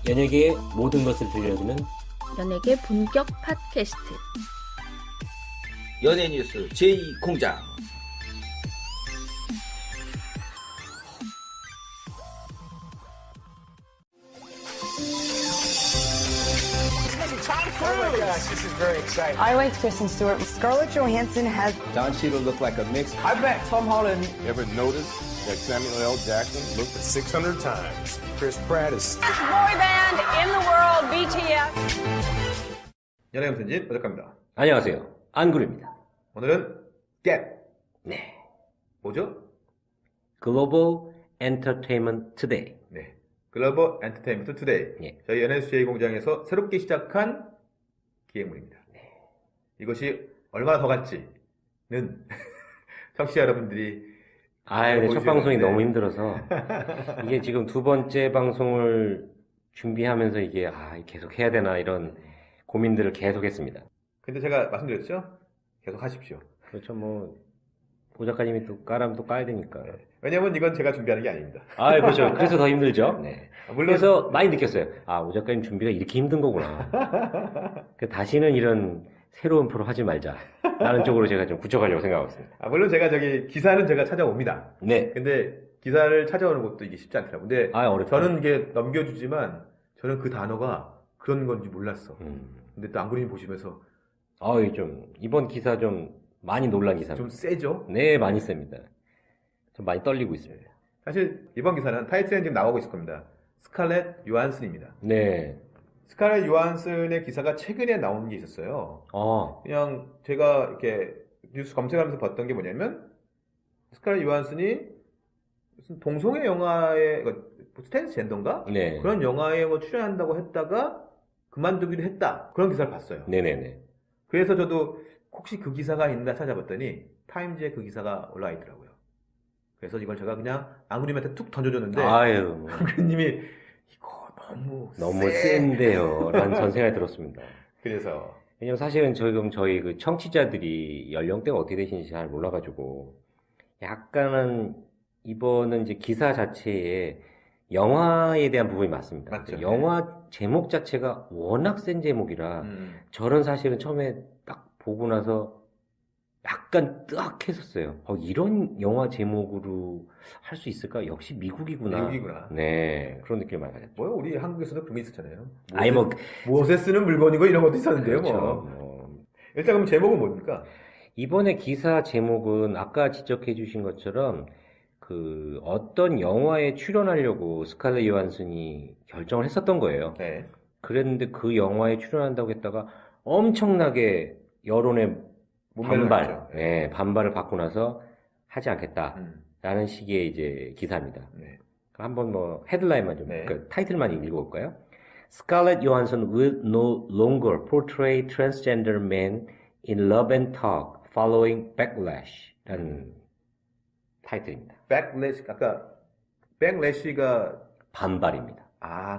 연예계의 모든 것을 들려주는 연예계 본격 팟캐스트 연예뉴스 제2공장. Oh my gosh, this is very exciting. I liked Kristen Stewart. Scarlett Johansson has Don Cheadle looked like a mix. I bet Tom Holland Ever notice that Samuel L. Jackson looked 600 times. Chris Pratt is boy band in the world, BTS. 연예인 편집 오작가입니다. 안녕하세요. 안구루입니다. 오늘은 갭. 네. 뭐죠? 글로벌 엔터테인먼트 투데이. 네. 글로벌 엔터테인먼트 투데이. 예. 저희 연예뉴스 제2공장에서 새롭게 시작한 기획물입니다. 이것이 얼마나 더 갈지는 청취자 여러분들이 근데 첫 보여주셨는데. 방송이 너무 힘들어서 이게 지금 두 번째 방송을 준비하면서 이게 계속 해야 되나 이런 고민들을 계속 했습니다. 근데 제가 말씀드렸죠? 계속 하십시오. 그렇죠. 오 작가님이 또 까라면 또 까야 되니까. 왜냐면 이건 제가 준비하는 게 아닙니다. 그렇죠. 그래서 더 힘들죠. 네. 물론 그래서 많이 느꼈어요. 오 작가님 준비가 이렇게 힘든 거구나. 다시는 이런 새로운 프로 하지 말자. 라는 쪽으로 제가 좀 굳혀가려고 생각하고 있습니다. 물론 제가 기사는 제가 찾아옵니다. 네. 근데 기사를 찾아오는 것도 이게 쉽지 않더라고요. 근데 어렵다. 저는 이게 넘겨주지만 저는 그 단어가 그런 건지 몰랐어. 근데 또 안구님 보시면서 이번 기사 좀 많이 놀란 기사입니다. 좀 세죠? 네, 많이 셉니다. 좀 많이 떨리고 있습니다. 사실 이번 기사는 타이틀은 지금 나오고 있을 겁니다. 스칼렛 요한슨입니다. 네. 스칼렛 요한슨의 기사가 최근에 나온 게 있었어요. 그냥 제가 이렇게 뉴스 검색하면서 봤던 게 뭐냐면 스칼렛 요한슨이 무슨 동성애 영화에 트랜스젠더인가? 네. 그런 영화에 출연한다고 했다가 그만두기로 했다. 그런 기사를 봤어요. 네네네. 그래서 저도 혹시 그 기사가 있나 찾아봤더니 타임즈에 그 기사가 올라와 있더라고요. 그래서 이걸 제가 그냥 앙구님한테 툭 던져줬는데 앙구님이 이거 너무 센데요 라는 전 생각이 들었습니다. 그래서 왜냐면 사실은 저희 그 청취자들이 연령대가 어떻게 되시는지 잘 몰라가지고 약간은 이번은 이제 기사 자체에 영화에 대한 부분이 맞습니다. 맞죠. 영화 제목 자체가 워낙 센 제목이라 저는 사실은 처음에 딱 보고 나서 약간 뜨악했었어요. 이런 영화 제목으로 할 수 있을까? 역시 미국이구나. 미국이구나. 네, 그런 느낌을 많이 받았죠. 뭐요? 우리 한국에서도 그런 게 있었잖아요. 무엇에 쓰는 물건이고 이런 것도 있었는데요. 그렇죠. 일단 그럼 제목은 뭡니까? 이번에 기사 제목은 아까 지적해 주신 것처럼 어떤 영화에 출연하려고 스칼렛 요한슨이 결정을 했었던 거예요. 네. 그랬는데 그 영화에 출연한다고 했다가 엄청나게 여론의 반발을 받고 나서 하지 않겠다라는 식의 이제 기사입니다. 네. 한번 헤드라인만 좀, 네. 타이틀만 읽어볼까요? Scarlett Johansson will no longer portray transgender men in Love and Talk following backlash.라는 타이틀입니다. backlash, 아까 backlash가 반발입니다.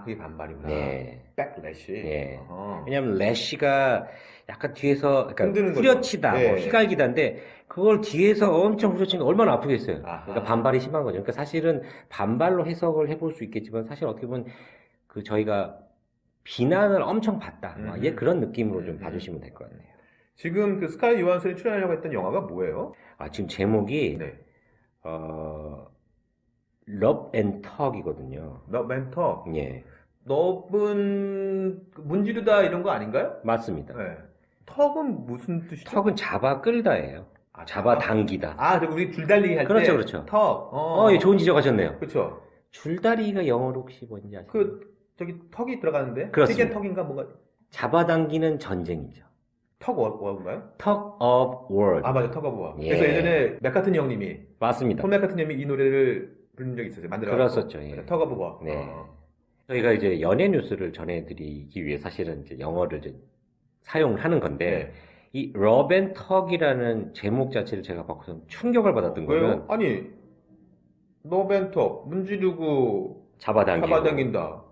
그게 반발이구나. 네. backlash. 네. 왜냐면 lash가 약간 뒤에서 흔드는 후려치다, 거죠. 네. 휘갈기다인데 그걸 뒤에서 엄청 후려치는 게 얼마나 아프겠어요. 아하. 그러니까 반발이 심한 거죠. 그러니까 사실은 반발로 해석을 해볼 수 있겠지만 사실 어떻게 보면 저희가 비난을 엄청 받다. 그런 느낌으로 좀 봐주시면 될 것 같네요. 지금 그 스칼렛 요한슨이 출연하려고 했던 영화가 뭐예요? 지금 제목이 네. Love and Talk이거든요. Love and Talk. 예. Love는 문지르다 이런 거 아닌가요? 맞습니다. 네. 턱은 무슨 뜻이죠? 턱은 잡아 끌다예요. 잡아 당기다. 우리 줄달리기 할 때. 그렇죠, 그렇죠. 턱. 예, 좋은 지적하셨네요. 그렇죠. 줄다리가 영어로 혹시 뭔지 아세요? 턱이 들어가는데? 그렇습니다. 튀겐 턱인가 뭔가? 잡아당기는 전쟁이죠. 턱 워인가요? Talk of War. 맞아. 턱 오브 워. 예. 그래서 예전에 맥카트니 형님이 맞습니다. 폴 맥카트니 형님이 이 노래를 부른 적이 있었어요. 그랬었죠. 예. 턱 오브 워. 네. 저희가 이제 연예 뉴스를 전해드리기 위해 사실은 이제 영어를 이제 사용을 하는 건데 이 Love and Talk이라는 제목 자체를 제가 받고서 충격을 받았던 왜요? 거는 Love and Talk 문지르고 잡아당긴다.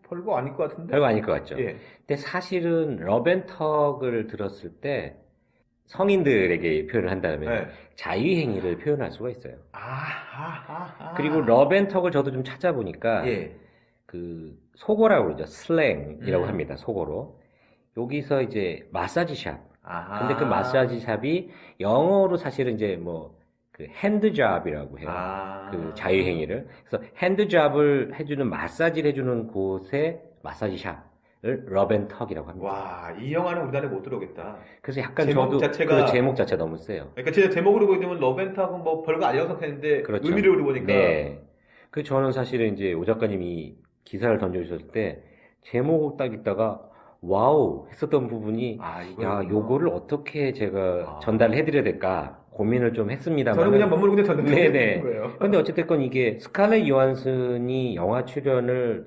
별거 아닐 것 같은데? 별거 아닐 것 같죠. 예. 근데 사실은 러벤턱을 들었을 때 성인들에게 표현을 한다면 자유행위를 표현할 수가 있어요. 그리고 러벤턱을 저도 좀 찾아보니까 그 속어라고 그러죠. 슬랭이라고 음. 합니다. 속어로. 여기서 이제 마사지 샵. 아하. 근데 그 마사지 샵이 영어로 사실은 이제 뭐 그 핸드잡이라고 해요. 아. 그 자유행위를. 그래서 핸드잡을 해주는 마사지를 해주는 곳의 마사지 샵을 러벤턱이라고 합니다. 와, 이 영화는 우리나라에 못 들어오겠다. 그래서 약간 제목 저도 자체가- 그 제목 자체가 너무 세요. 그러니까 진짜 제목으로 보게 되면 러벤탁은 뭐 별거 아니라고 생각했는데 그렇죠. 의미를 우리 보니까 네. 그 저는 사실은 이제 오 작가님이 기사를 던져주셨을 때 제목을 딱 읽다가 와우 했었던 부분이 아, 야, 이거였구나. 요거를 어떻게 제가 아. 전달해드려야 될까 고민을 좀 했습니다만. 저는 그냥 머무르고 그냥 전달해 네네. 드린 거예요. 근데 어쨌든 이게 스칼렛 요한슨이 영화 출연을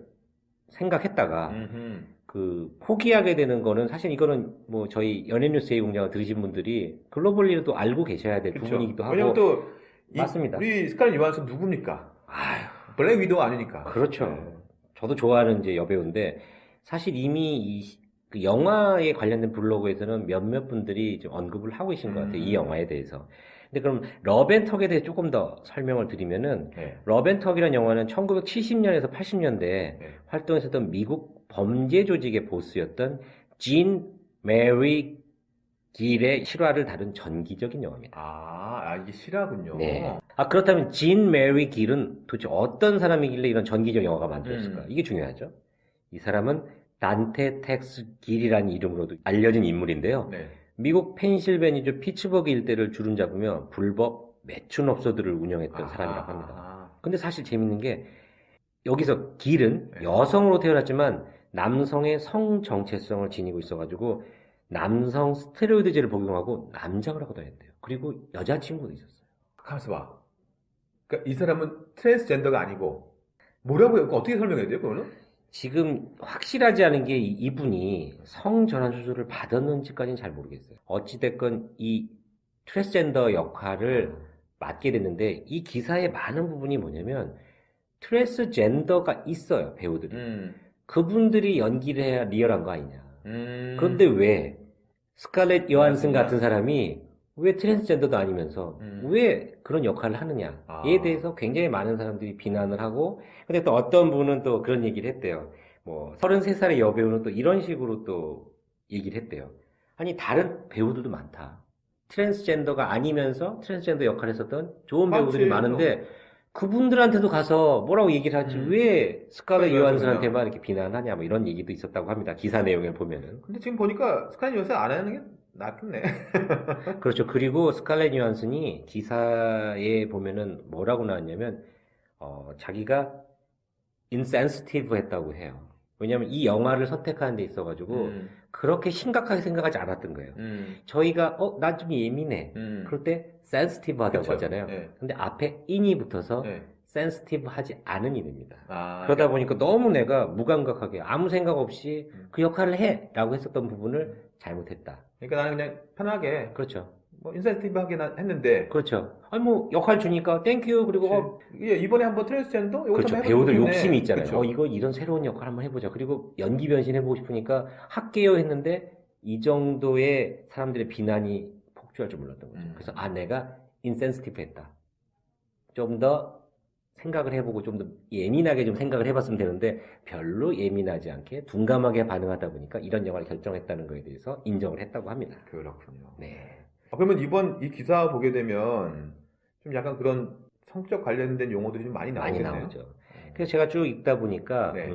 생각했다가 음흠. 그 포기하게 되는 거는 사실 이거는 뭐 저희 연예뉴스의 공장을 들으신 분들이 글로벌리도 알고 계셔야 될 그쵸. 부분이기도 하고. 왜냐면 또 맞습니다. 우리 스칼렛 요한슨 누굽니까? 아유, 블랙 위도우 아니니까. 그렇죠. 네. 저도 좋아하는 이제 여배우인데 사실 이미 그 영화에 관련된 블로그에서는 몇몇 분들이 좀 언급을 하고 계신 것 같아요. 이 영화에 대해서. 근데 그럼 러벤턱에 대해 조금 더 설명을 드리면은 네. 러벤턱이라는 영화는 1970년에서 80년대에 네. 활동했었던 미국 범죄 조직의 보스였던 진 메리 길의 실화를 다룬 전기적인 영화입니다. 이게 실화군요. 네. 그렇다면 진 메리 길은 도대체 어떤 사람이길래 이런 전기적 영화가 만들었을까? 이게 중요하죠. 이 사람은 단테 텍스 길이라는 이름으로도 알려진 인물인데요. 네. 미국 펜실베니주 피츠버그 일대를 주름 잡으며 불법 매춘업소들을 운영했던 사람이라고 합니다. 근데 사실 재밌는 게 여기서 길은 네. 여성으로 태어났지만 남성의 성 정체성을 지니고 있어가지고 남성 스테로이드제를 복용하고 남장을 하고 다녔대요. 그리고 여자친구도 있었어요. 가만있어 봐. 그러니까 이 사람은 트랜스젠더가 아니고 뭐라고요? 그거 어떻게 설명해야 돼요? 그거는? 지금 확실하지 않은 게 이분이 성전환 수술을 받았는지까지는 잘 모르겠어요. 어찌됐건 이 트랜스젠더 역할을 맡게 됐는데 이 기사의 많은 부분이 뭐냐면 트랜스젠더가 있어요, 배우들이. 그분들이 연기를 해야 리얼한 거 아니냐. 그런데 왜 스칼렛 요한슨 같은 사람이 왜 트랜스젠더도 아니면서 왜 그런 역할을 하느냐에 대해서 굉장히 많은 사람들이 비난을 하고, 근데 또 어떤 분은 또 그런 얘기를 했대요. 뭐 33살의 여배우는 또 이런 식으로 또 얘기를 했대요. 아니 다른 배우들도 많다. 트랜스젠더가 아니면서 트랜스젠더 역할을 했었던 좋은 배우들이 많은데 그분들한테도 가서 뭐라고 얘기를 하지 왜 스칼렛 요한슨한테만 이렇게 비난하냐 뭐 이런 얘기도 있었다고 합니다. 기사 내용을 보면은. 근데 지금 보니까 스칼렛 요한슨 안 하는 게 낫겠네. 그렇죠. 그리고 스칼렛 요한슨이 기사에 보면은 뭐라고 나왔냐면 자기가 인센시티브 했다고 해요. 왜냐하면 이 영화를 선택하는 데 있어가지고 그렇게 심각하게 생각하지 않았던 거예요. 저희가 난 좀 예민해. 그럴 때 센시티브 하다고 그쵸. 하잖아요. 네. 근데 앞에 in이 붙어서 네. 센시티브 하지 않은 이입니다. 아, 그러다 보니까 너무 내가 무감각하게 아무 생각 없이 그 역할을 해 라고 했었던 부분을 잘못했다. 그러니까 나는 그냥 편하게 그렇죠. 뭐 인센티브 하긴 했는데 그렇죠. 아니 뭐 역할 주니까 땡큐 그리고 이번에 한번 트랜스젠더 이거 그렇죠. 한번 배우들 해보고 욕심이 있잖아요. 그쵸. 이거 이런 새로운 역할 한번 해보자. 그리고 연기 변신 해보고 싶으니까 할게요 했는데 이 정도의 사람들의 비난이 폭주할 줄 몰랐던 거죠. 그래서 내가 인센시티브 했다. 좀 더 생각을 해보고 좀 더 예민하게 좀 생각을 해봤으면 되는데 별로 예민하지 않게 둔감하게 반응하다 보니까 이런 영화를 결정했다는 거에 대해서 인정을 했다고 합니다. 그렇군요. 네. 그러면 이번 이 기사 보게 되면 좀 약간 그런 성적 관련된 용어들이 좀 많이 많이 나오겠네요. 나오죠. 그래서 제가 쭉 읽다 보니까 네.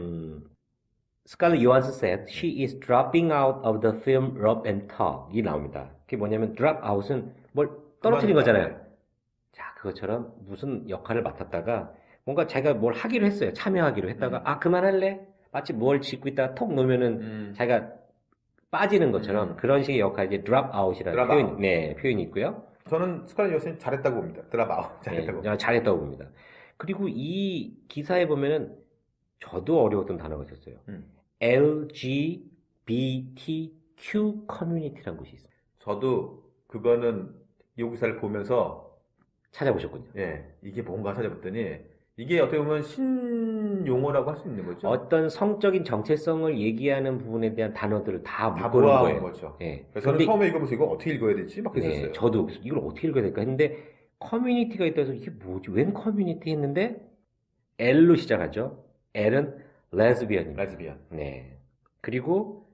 스칼렛 요한슨 said she is dropping out of the film Rob and Talk 이 나옵니다. 그게 뭐냐면 drop out은 뭘 떨어뜨린 거잖아요. 자, 그것처럼 무슨 역할을 맡았다가 뭔가 자기가 뭘 하기로 했어요. 참여하기로 했다가 그만할래? 마치 뭘 짓고 있다가 톡 놓으면은 자기가 빠지는 것처럼 그런 식의 역할이 이제 drop out이라는 drop 표현, out. 네, 표현이 있고요. 저는 스칼렛 요한슨이 잘했다고 봅니다. 드랍 아웃 잘했다고. 네, 잘했다고 봅니다. 그리고 이 기사에 보면은 저도 어려웠던 단어가 있었어요. LGBTQ 커뮤니티라는 곳이 있어요. 저도 그거는 이 기사를 보면서 찾아보셨군요. 이게 뭔가 찾아봤더니 이게 어떻게 보면 신용어라고 할 수 있는 거죠. 어떤 성적인 정체성을 얘기하는 부분에 대한 단어들을 다 다 묶어놓은 모아온 거예요. 거죠. 예. 그래서 저는 근데 처음에 읽어보면서 이거 어떻게 읽어야 되지? 막 네, 했었어요. 저도 이걸 어떻게 읽어야 될까 했는데 커뮤니티가 있다 해서 이게 뭐지? 웬 커뮤니티 했는데 L로 시작하죠. L은 레즈비언입니다. 레즈비언. 네. 그리고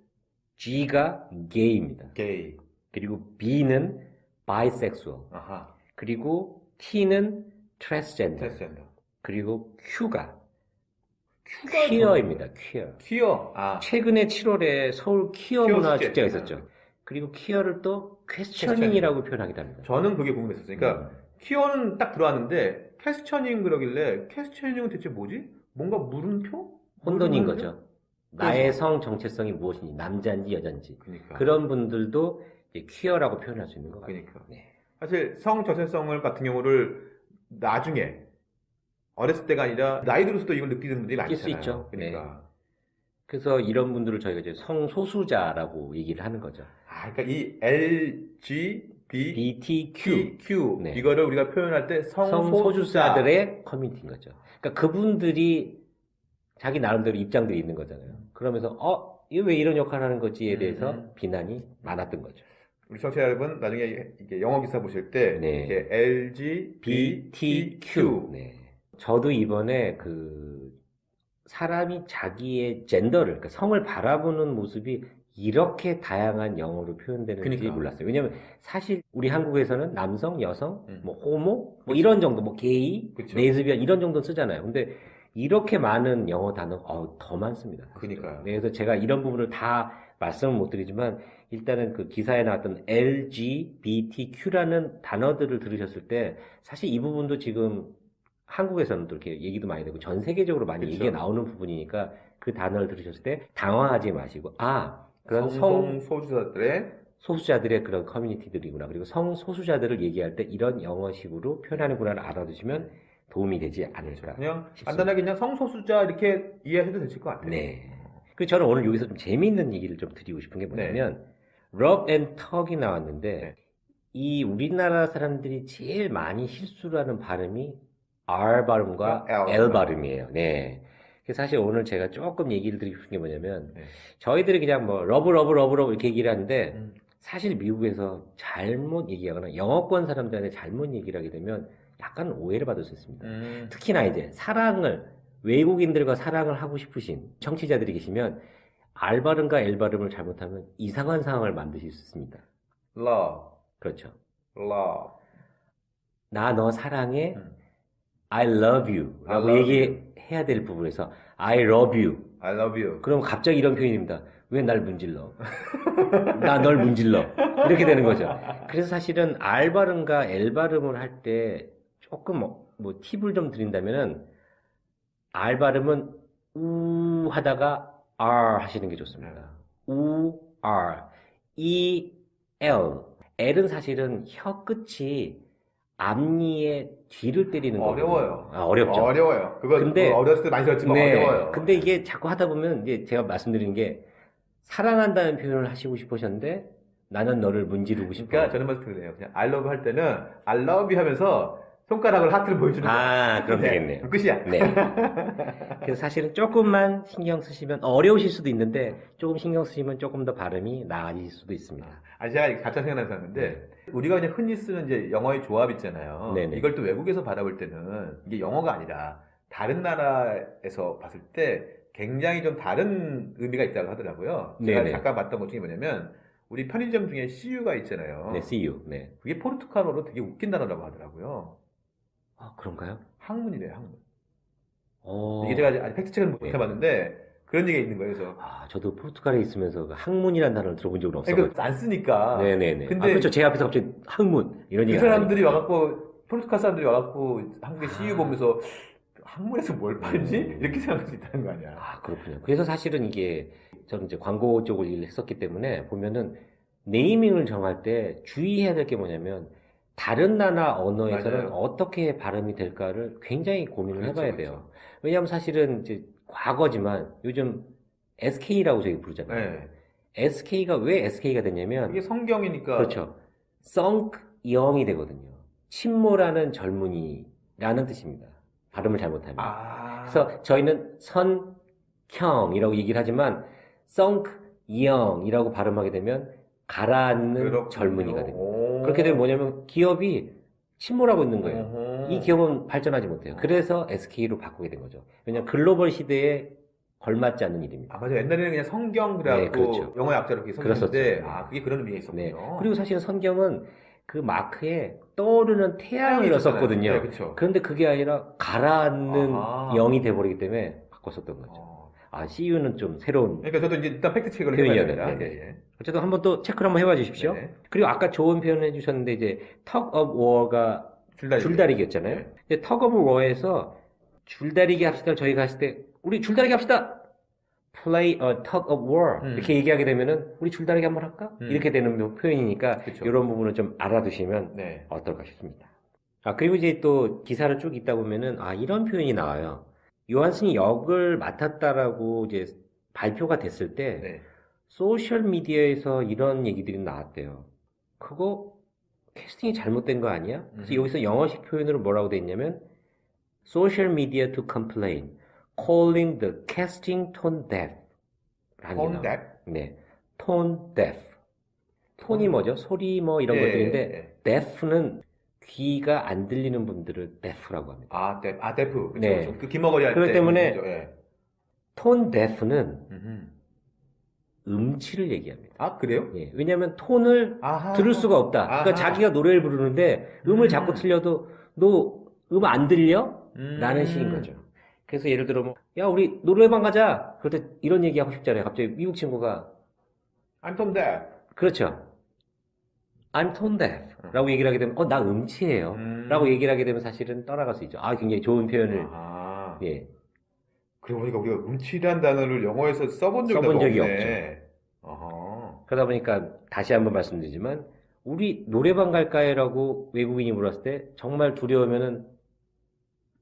G가 게이입니다. 게이. 그리고 B는 바이섹수얼. 아하. 그리고 T는 트랜스젠더. 트랜스젠더. 그리고 Q가 퀴어입니다. 퀴어. 퀴어. 아. 최근에 7월에 서울 퀴어 퀴어 문화 축제. 축제가 있었죠. 그리고 퀴어를 또 퀘스처닝이라고 표현하기도 합니다. 저는 그게 궁금했었어요. 그러니까 퀴어는 딱 들어왔는데 캐스처닝 그러길래 캐스처닝은 대체 뭐지? 뭔가 물음표? 혼돈인 물음표? 거죠. 나의 성 정체성이 무엇인지, 남자인지 여자인지. 그러니까. 그런 분들도 이제 퀴어라고 표현할 수 있는 것 같아요. 그러니까. 네. 사실 성 정체성을 같은 경우를 나중에 어렸을 때가 아니라 나이 들어서도 이걸 느끼는 분들이 느낄 많잖아요. 수 있죠. 그러니까. 그래서 이런 분들을 저희가 이제 성소수자라고 얘기를 하는 거죠. 아, 그러니까 이 LGBTQ BTQ. 네. 이거를 우리가 표현할 때 성소수자들의 성소수자들의 커뮤니티인 거죠. 그러니까 그분들이 자기 나름대로 입장들이 있는 거잖아요. 그러면서 이게 왜 이런 역할을 하는 거지에 대해서 비난이 많았던 거죠. 우리 청취자 여러분 나중에 이게 영어 기사 보실 때 네. 이렇게 LGBTQ 네. 저도 이번에 사람이 자기의 젠더를, 그러니까 성을 바라보는 모습이 이렇게 다양한 영어로 표현되는지 그러니까. 몰랐어요. 왜냐면 사실 우리 한국에서는 남성, 여성, 뭐 호모, 뭐 이런 정도, 뭐 게이, 그쵸. 레즈비언 이런 정도 쓰잖아요. 근데 이렇게 많은 영어 단어 더 많습니다. 그러니까요. 네, 그래서 제가 이런 부분을 다 말씀을 못 드리지만 일단은 그 기사에 나왔던 LGBTQ라는 단어들을 들으셨을 때 사실 이 부분도 지금 한국에서는 또 이렇게 얘기도 많이 되고 전 세계적으로 많이 그쵸. 얘기가 나오는 부분이니까 그 단어를 들으셨을 때 당황하지 마시고 그런 성소수자들의 소수자들의 그런 커뮤니티들이구나. 그리고 성소수자들을 얘기할 때 이런 영어식으로 표현하는구나를 알아두시면 도움이 되지 않을까. 그냥 싶습니다. 간단하게 그냥 성소수자 이렇게 이해하셔도 되실 것 같아요. 네. 그리고 저는 오늘 여기서 좀 재미있는 얘기를 좀 드리고 싶은 게 뭐냐면 rub and tuck이 나왔는데 네. 이 우리나라 사람들이 제일 많이 실수를 하는 발음이 R 발음과 L 발음이에요. 네. 그래서 사실 오늘 제가 조금 얘기를 드리고 싶은 게 뭐냐면 저희들이 그냥 뭐 러브 이렇게 얘기를 하는데 사실 미국에서 잘못 얘기하거나 영어권 사람들한테 잘못 얘기를 하게 되면 약간 오해를 받을 수 있습니다. 특히나 이제 외국인들과 사랑을 하고 싶으신 청취자들이 계시면 R 발음과 L 발음을 잘못하면 이상한 상황을 만드실 수 있습니다. love, 그렇죠. love. 나 너 사랑해. I love you 라고 I love 얘기해야 될 부분에서 I love you. I love you. 그럼 갑자기 이런 표현입니다. 왜 날 문질러? 나 널 문질러. 이렇게 되는 거죠. 그래서 사실은 R 발음과 L 발음을 할 때 조금 뭐 팁을 좀 드린다면은 R 발음은 우 하다가 R 하시는 게 좋습니다. 우, R. E, L. L은 사실은 혀 끝이 앞니의 뒤를 때리는 거예요. 어려워요. 어렵죠. 어려워요. 근데- 그거 어렸을 때 많이 들었지만 어려워요. 근데 이게 자꾸 하다 보면 이제 제가 말씀드린 게 사랑한다는 표현을 하시고 싶으셨는데 나는 너를 문지르고 싶어. 그러니까 저는 말씀드려요. 그냥 I love 할 때는 I love you 하면서 손가락을 하트를 보여주는 거예요. 그럼 네, 되겠네요. 끝이야. 네. 그래서 사실은 조금만 신경 쓰시면 어려우실 수도 있는데 조금 신경 쓰시면 조금 더 발음이 나아질 수도 있습니다. 아니 제가 갑자기 생각나는데 우리가 그냥 흔히 쓰는 이제 영어의 조합 있잖아요. 네네. 이걸 또 외국에서 바라볼 때는 이게 영어가 아니라 다른 나라에서 봤을 때 굉장히 좀 다른 의미가 있다고 하더라고요. 제가 네네. 잠깐 봤던 것 중에 뭐냐면 우리 편의점 중에 CU가 있잖아요. 네, see you. 네. 그게 포르투갈어로 되게 웃긴 단어라고 하더라고요. 그런가요? 학문이래요, 학문. 어. 이게 제가 아직 팩트체크는 못 네. 해봤는데 그런 얘기가 있는 거예요. 그래서 저도 포르투갈에 있으면서 그 학문이라는 단어를 들어본 적은 없어요. 그러니까 안 쓰니까. 네네네. 근데 그렇죠. 제 앞에서 갑자기 학문 이런 그 얘기 사람들이 와갖고 포르투갈 사람들이 와갖고 한국의 CU 보면서 학문에서 뭘 팔지? 이렇게 생각할 수 있다는 거 아니야. 그렇군요. 그래서 사실은 이게 저는 이제 광고 쪽을 일을 했었기 때문에 보면은 네이밍을 정할 때 주의해야 될 게 뭐냐면 다른 나라 언어에서는 맞아요. 어떻게 발음이 될까를 굉장히 고민을 그렇죠, 해봐야 그렇죠. 돼요. 왜냐하면 사실은 이제 과거지만 요즘 SK라고 저희 부르잖아요. 네. SK가 왜 SK가 됐냐면 이게 성경이니까. 그렇죠. sunk young이 되거든요. 침몰하는 젊은이라는 뜻입니다. 발음을 잘못하면. 그래서 저희는 선형이라고 얘기를 하지만 sunk young이라고 발음하게 되면 가라앉는 그렇군요. 젊은이가 됩니다. 오. 그렇게 되면 뭐냐면 기업이 침몰하고 있는 거예요. 어허. 이 기업은 발전하지 못해요. 그래서 SK로 바꾸게 된 거죠. 왜냐하면 글로벌 시대에 걸맞지 않는 이름입니다. 아, 맞아요. 옛날에는 그냥 성경 그래갖고 네, 그렇죠. 영어 약자로 그렇게 그랬었죠. 썼는데 네. 아, 그게 그런 의미가 있었군요. 네. 그리고 사실은 성경은 그 마크에 떠오르는 태양을 있었잖아요. 썼거든요. 네, 그렇죠. 그런데 그게 아니라 가라앉는 아하. 영이 돼버리기 때문에 바꿨었던 거죠. 아, CU는 좀 새로운 그러니까 저도 이제 일단 팩트 체크를 표현이어야 해봐야 됩니다. 됩니다. 예, 예. 어쨌든 한번 또 체크를 한번 해봐 주십시오. 네네. 그리고 아까 좋은 표현을 해주셨는데 이제 tug of war가 줄다리기였잖아요. 네. 이제 tug of war에서 줄다리기 합시다. 저희가 했을 때 우리 줄다리기 합시다. play a tug of war 이렇게 얘기하게 되면은 우리 줄다리기 한번 할까? 이렇게 되는 표현이니까 그쵸. 이런 부분을 좀 알아두시면 네. 어떨까 싶습니다. 아, 그리고 이제 또 기사를 쭉 읽다 보면은 아, 이런 표현이 나와요. 요한슨이 역을 맡았다라고 이제 발표가 됐을 때 네. 소셜 미디어에서 이런 얘기들이 나왔대요. 그거 캐스팅이 잘못된 거 아니야? 그래서 여기서 영어식 표현으로 뭐라고 돼 있냐면 social media to complain, calling the casting tone deaf. tone deaf? 네, tone deaf. 톤이 뭐죠? 소리 뭐 이런 예, 것들인데 예. deaf는 귀가 안 들리는 분들을 deaf라고 합니다. 아, 데프. 그쵸, 네. 그쵸. 그 귀머거리 할 때. 그렇기 때문에 그죠, 예. 톤 deaf는 음흠. 음치를 얘기합니다. 아, 그래요? 예, 왜냐하면 톤을 아하. 들을 수가 없다. 그러니까 아하. 자기가 노래를 부르는데 음을 자꾸 틀려도 너 음 안 들려? 라는 식인 거죠. 그래서 예를 들어 뭐, 야, 우리 노래방 가자. 그럴 때 이런 얘기 하고 싶잖아요. 갑자기 미국 친구가 I'm tone deaf. 그렇죠. I'm tone deaf 라고 얘기를 하게 되면 나 음치예요. 라고 얘기를 하게 되면 사실은 떠나갈 수 있죠. 아, 굉장히 좋은 표현을 아. 예, 그러고 보니까 우리가 음치란 단어를 영어에서 써본 적이 없네. 어허. 그러다 보니까 다시 한번 말씀드리지만 우리 노래방 갈까요라고 외국인이 물었을 때 정말 두려우면은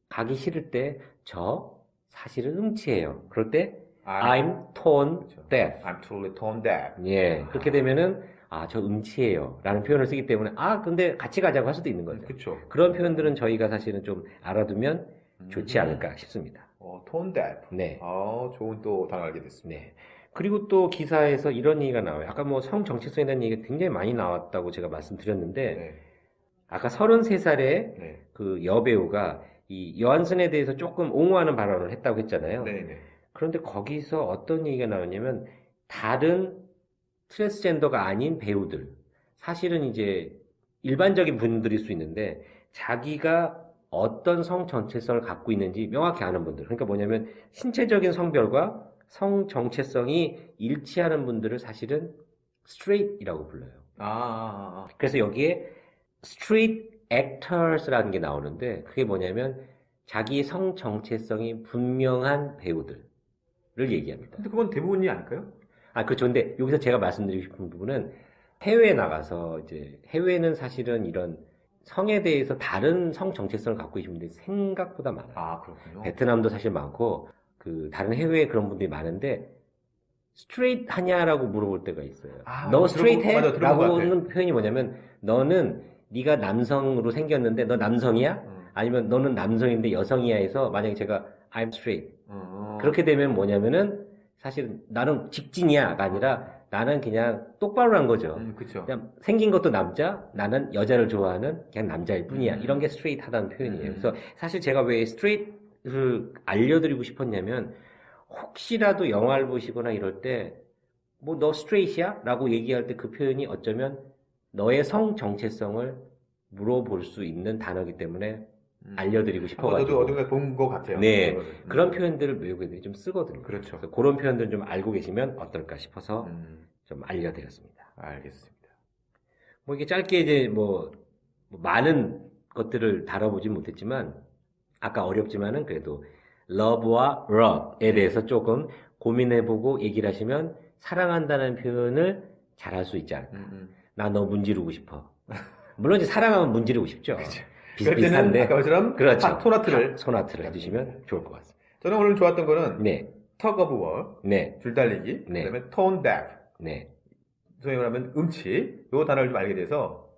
가기 싫을 때 저 사실은 음치예요. 그럴 때 I'm tone 그렇죠. deaf. I'm totally tone deaf. 예, 그렇게 되면은 저 음치예요 라는 표현을 쓰기 때문에 근데 같이 가자고 할 수도 있는 거죠. 그렇죠. 그런 표현들은 저희가 사실은 좀 알아두면 좋지 않을까 싶습니다. tone deaf. 네. 좋은 또 단어 알게 됐습니다. 네. 그리고 또 기사에서 이런 얘기가 나와요. 아까 뭐 성 정체성에 대한 얘기가 굉장히 많이 나왔다고 제가 말씀드렸는데, 네. 아까 33살의 네. 그 여배우가 이 요한슨에 대해서 조금 옹호하는 발언을 했다고 했잖아요. 네. 네. 그런데 거기서 어떤 얘기가 나오냐면, 다른 트랜스젠더가 아닌 배우들, 사실은 이제 일반적인 분들일 수 있는데, 자기가 어떤 성 정체성을 갖고 있는지 명확히 아는 분들. 그러니까 뭐냐면, 신체적인 성별과 성 정체성이 일치하는 분들을 사실은 straight이라고 불러요. 그래서 여기에 street actors라는 게 나오는데 그게 뭐냐면 자기 성 정체성이 분명한 배우들을 얘기합니다. 근데 그건 대부분이 아닐까요? 그렇죠. 근데 여기서 제가 말씀드리고 싶은 부분은 해외에 나가서 이제 해외는 사실은 이런 성에 대해서 다른 성 정체성을 갖고 계신 분들이 생각보다 많아요. 그렇군요. 베트남도 사실 많고 그 다른 해외에 그런 분들이 많은데 스트레이트 하냐라고 물어볼 때가 있어요. 너 스트레이트 해? 라고 하는 표현이 뭐냐면 너는 네가 남성으로 생겼는데 너 남성이야? 아니면 너는 남성인데 여성이야 해서 만약에 제가 I'm straight 그렇게 되면 뭐냐면은 사실 나는 직진이야가 아니라 나는 그냥 똑바로 한 거죠. 그쵸. 그냥 생긴 것도 남자, 나는 여자를 좋아하는 그냥 남자일 뿐이야. 이런 게 스트레이트하다는 표현이에요. 그래서 사실 제가 왜 스트레이트를 알려드리고 싶었냐면 혹시라도 영화를 보시거나 이럴 때 뭐 너 스트레이트야? 라고 얘기할 때 그 표현이 어쩌면 너의 성 정체성을 물어볼 수 있는 단어이기 때문에 알려드리고 싶어가지고 저도 어딘가 본 것 같아요. 네, 그런 표현들을 외국인들이 좀 쓰거든요. 그렇죠. 그래서 그런 표현들을 좀 알고 계시면 어떨까 싶어서 좀 알려드렸습니다. 알겠습니다. 뭐 이게 짧게 이제 뭐 많은 것들을 다뤄보진 못했지만 아까 어렵지만은 그래도 love와 love에 대해서 조금 고민해보고 얘기를 하시면 사랑한다는 표현을 잘할 수 있지 않을까. 나 너 문지르고 싶어. 물론 이제 사랑하면 문지르고 싶죠. 비슷비슷한데. 아까 말처럼 그렇죠. 소나트를 해주시면 좋을 것 같습니다. 저는 오늘 좋았던 거는 네, tug of war, 네, 줄달리기, 네. 그다음에 tone deaf, 네, 소위 말하면 음치, 요 단어를 좀 알게 돼서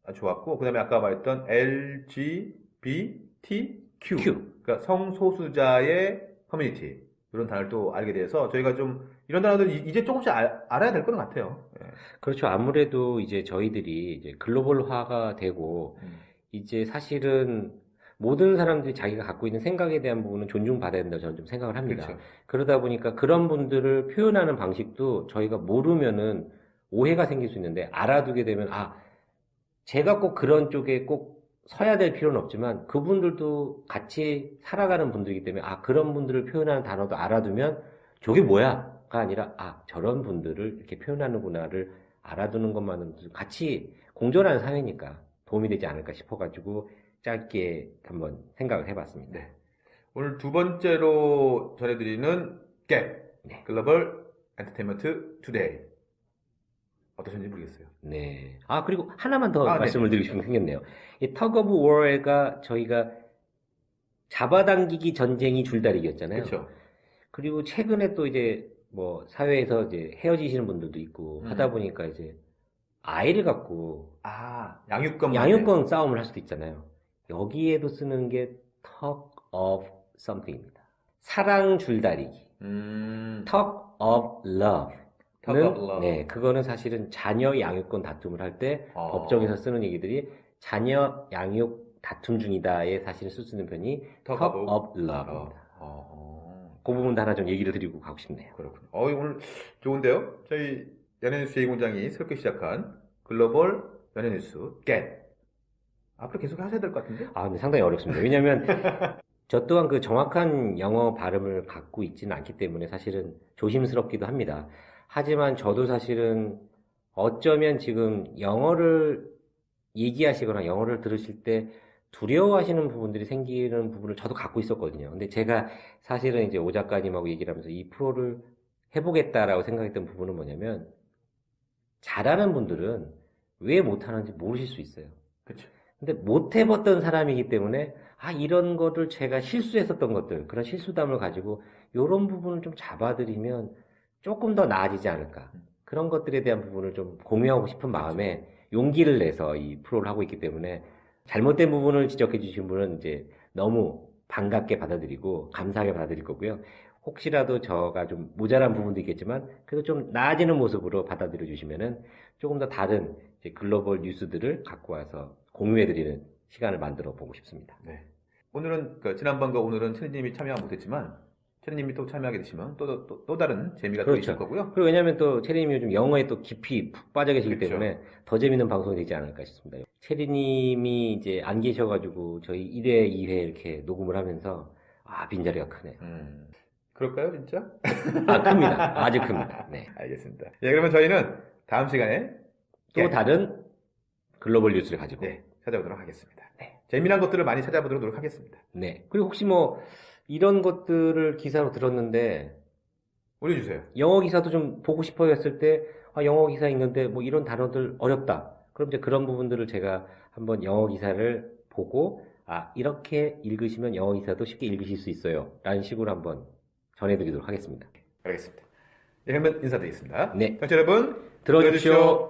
아주 좋았고, 그다음에 아까 말했던 LGBTQ, 그러니까 성소수자의 커뮤니티 이런 단어를 또 알게 돼서 저희가 좀 이런 단어들 이제 조금씩 알아야 될 거는 같아요. 예. 그렇죠. 아무래도 이제 저희들이 이제 글로벌화가 되고 이제 사실은 모든 사람들이 자기가 갖고 있는 생각에 대한 부분은 존중받아야 된다고 저는 좀 생각을 합니다. 그렇죠. 그러다 보니까 그런 분들을 표현하는 방식도 저희가 모르면은 오해가 생길 수 있는데 알아두게 되면 제가 꼭 그런 쪽에 꼭 서야 될 필요는 없지만 그분들도 같이 살아가는 분들이기 때문에 그런 분들을 표현하는 단어도 알아두면 저게 뭐야가 아니라 저런 분들을 이렇게 표현하는구나를 알아두는 것만으로도 같이 공존하는 사회니까 도움이 되지 않을까 싶어가지고 짧게 한번 생각을 해봤습니다. 네. 오늘 두 번째로 전해드리는 겟 네. 글로벌 엔터테인먼트 투데이 어떠신지 모르겠어요. 네. 그리고 하나만 더 네. 말씀을 드리고 싶은 게 생겼네요. 이 터그 오브 워가 저희가 잡아당기기 전쟁이 줄다리기였잖아요. 그렇죠. 그리고 최근에 또 이제 뭐 사회에서 이제 헤어지시는 분들도 있고 하다 보니까 이제 아이를 갖고 양육권 싸움을 할 수도 있잖아요. 여기에도 쓰는 게 talk of something입니다. 사랑 줄다리기. talk of love. 네, 그거는 사실은 자녀 양육권 다툼을 할 때 법정에서 쓰는 얘기들이 자녀 양육 다툼 중이다에 사실은 쓸 수 있는 편이 talk of love입니다. 그 부분도 하나 좀 얘기를 드리고 가고 싶네요. 그렇군요. 오늘 좋은데요? 저희 연예뉴스 제2공장이 새롭게 시작한 글로벌 연예뉴스 겟 앞으로 계속 하셔야 될 것 같은데? 근데 상당히 어렵습니다. 왜냐면 저 또한 그 정확한 영어 발음을 갖고 있지는 않기 때문에 사실은 조심스럽기도 합니다. 하지만 저도 사실은 어쩌면 지금 영어를 얘기하시거나 영어를 들으실 때 두려워하시는 부분들이 생기는 부분을 저도 갖고 있었거든요. 근데 제가 사실은 이제 오 작가님하고 얘기를 하면서 이 프로를 해보겠다라고 생각했던 부분은 뭐냐면 잘하는 분들은 왜 못하는지 모르실 수 있어요. 그렇죠. 근데 못 해봤던 사람이기 때문에 이런 거를 제가 실수했었던 것들, 그런 실수담을 가지고 이런 부분을 좀 잡아드리면 조금 더 나아지지 않을까. 그런 것들에 대한 부분을 좀 공유하고 싶은 마음에 용기를 내서 이 프로를 하고 있기 때문에 잘못된 부분을 지적해 주신 분은 이제 너무 반갑게 받아들이고 감사하게 받아들일 거고요. 혹시라도 저가 좀 모자란 부분도 있겠지만 그래도 좀 나아지는 모습으로 받아들여 주시면은 조금 더 다른 이제 글로벌 뉴스들을 갖고 와서 공유해 드리는 시간을 만들어 보고 싶습니다. 네. 오늘은 지난번과 오늘은 체리님이 참여 못했지만 체리님이 또 참여하게 되시면 또 다른 재미가 또 있을 거고요. 그리고 왜냐하면 또 체리님이 요즘 영어에 또 깊이 푹 빠져 계시기 그렇죠. 때문에 더 재밌는 방송이 되지 않을까 싶습니다. 체리님이 이제 안 계셔가지고 저희 1회, 2회 이렇게 녹음을 하면서 빈자리가 크네요. 그럴까요, 진짜? 큽니다. 아주 큽니다. 네. 알겠습니다. 그러면 저희는 다음 시간에 또 다른 글로벌 뉴스를 가지고 찾아보도록 하겠습니다. 네. 재미난 것들을 많이 찾아보도록 노력하겠습니다. 네. 그리고 혹시 뭐 이런 것들을 기사로 들었는데 올려주세요. 영어 기사도 좀 보고 싶어요 했을 때 영어 기사 읽는데 뭐 이런 단어들 어렵다. 그럼 이제 그런 부분들을 제가 한번 영어 기사를 보고 이렇게 읽으시면 영어 기사도 쉽게 읽으실 수 있어요. 라는 식으로 한번 전해드리도록 하겠습니다. 알겠습니다. 그러면 인사드리겠습니다. 네. 청취자 여러분 들어주십시오.